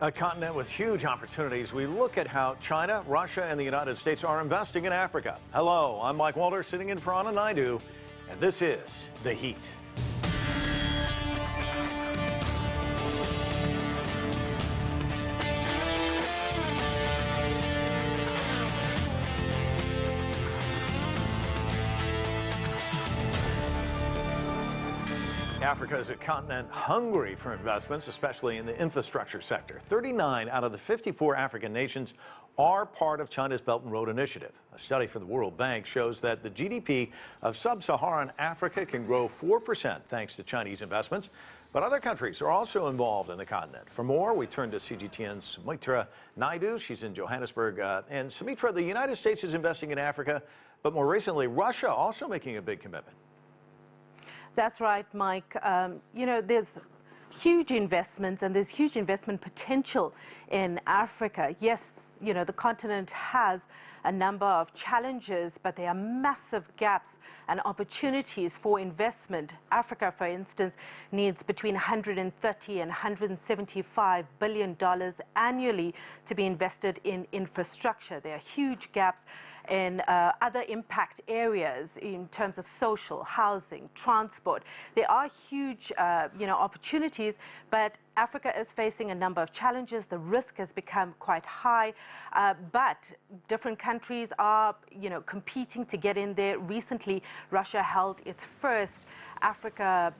A continent with huge opportunities. We look at how China, Russia, and the United States are investing in Africa. Hello, I'm Mike Walter, sitting in for Sumitra Nydoo, and this is The Heat. Africa is a continent hungry for investments, especially in the infrastructure sector. 39 out of the 54 African nations are part of China's Belt and Road Initiative. A study from the World Bank shows that the GDP of Sub-Saharan Africa can grow 4% thanks to Chinese investments. But other countries are also involved in the continent. For more, we turn to CGTN's Sumitra Nydoo. She's in Johannesburg. And Sumitra, the United States is investing in Africa, but more recently, Russia also making a big commitment. That's right, Mike. There's huge investments and there's huge investment potential in Africa. Yes, the continent has a number of challenges, but there are massive gaps and opportunities for investment. Africa, for instance, needs between $130 and $175 billion annually to be invested in infrastructure. There are huge gaps in other impact areas in terms of social, housing, transport. There are huge, opportunities, but Africa is facing a number of challenges. The risk has become quite high, but different countries are, competing to get in there. Recently, Russia held its first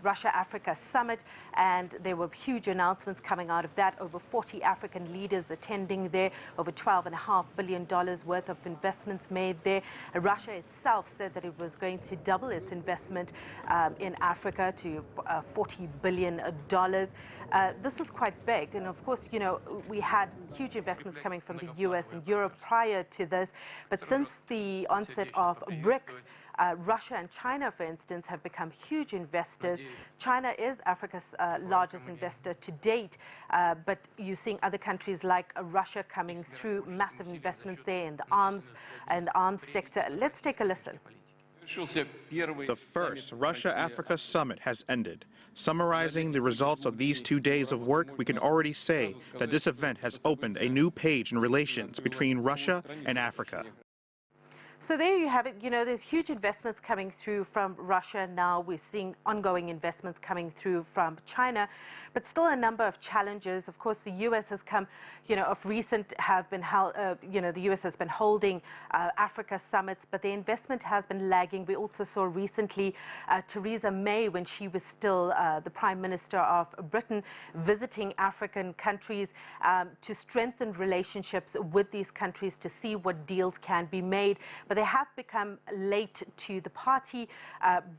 Russia-Africa summit, and there were huge announcements coming out of that. Over 40 African leaders attending there, over $12.5 billion worth of investments made there. Russia itself said that it was going to double its investment in Africa to $40 billion. This is quite big, and of course, we had huge investments coming from the US and Europe prior to this, but since the onset of BRICS, Russia and China, for instance, have become huge investors. China is Africa's largest investor to date, but you're seeing other countries like Russia coming through, massive investments there in the arms sector. Let's take a listen. The first Russia-Africa summit has ended. Summarizing the results of these 2 days of work, we can already say that this event has opened a new page in relations between Russia and Africa. So there you have it. There's huge investments coming through from Russia now. We're seeing ongoing investments coming through from China, but still a number of challenges. Of course, the U.S. has come, of recent have been held, the U.S. has been holding Africa summits, but the investment has been lagging. We also saw recently Theresa May, when she was still the Prime Minister of Britain, visiting African countries to strengthen relationships with these countries to see what deals can be made. But they have become late to the party.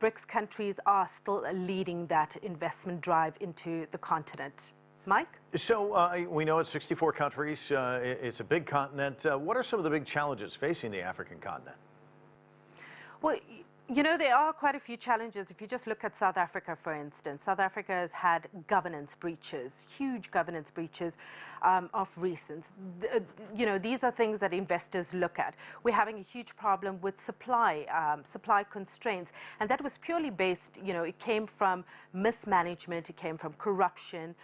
BRICS countries are still leading that investment drive into the continent. Mike? So we know it's 64 countries. It's a big continent. What are some of the big challenges facing the African continent? Well, there are quite a few challenges. If you just look at South Africa, for instance, South Africa has had governance breaches, huge governance breaches of recent. These are things that investors look at. We're having a huge problem with supply constraints, and that was purely based, it came from mismanagement, it came from corruption.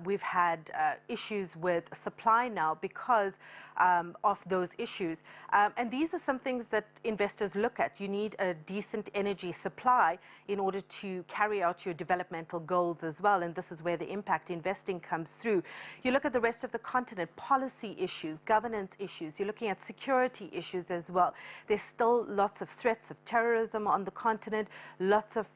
We've had issues with supply now because of those issues. And these are some things that investors look at. You need a decent energy supply in order to carry out your developmental goals as well, and this is where the impact investing comes through. You look at the rest of the continent, policy issues, governance issues, you're looking at security issues as well. There's still lots of threats of terrorism on the continent, lots of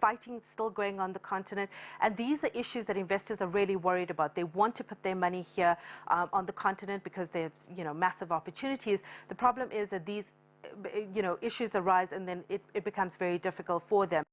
fighting still going on the continent, and these are issues that investors are really worried about. They want to put their money here on the continent because there's massive opportunities. The problem is that these issues arise, and then it becomes very difficult for them.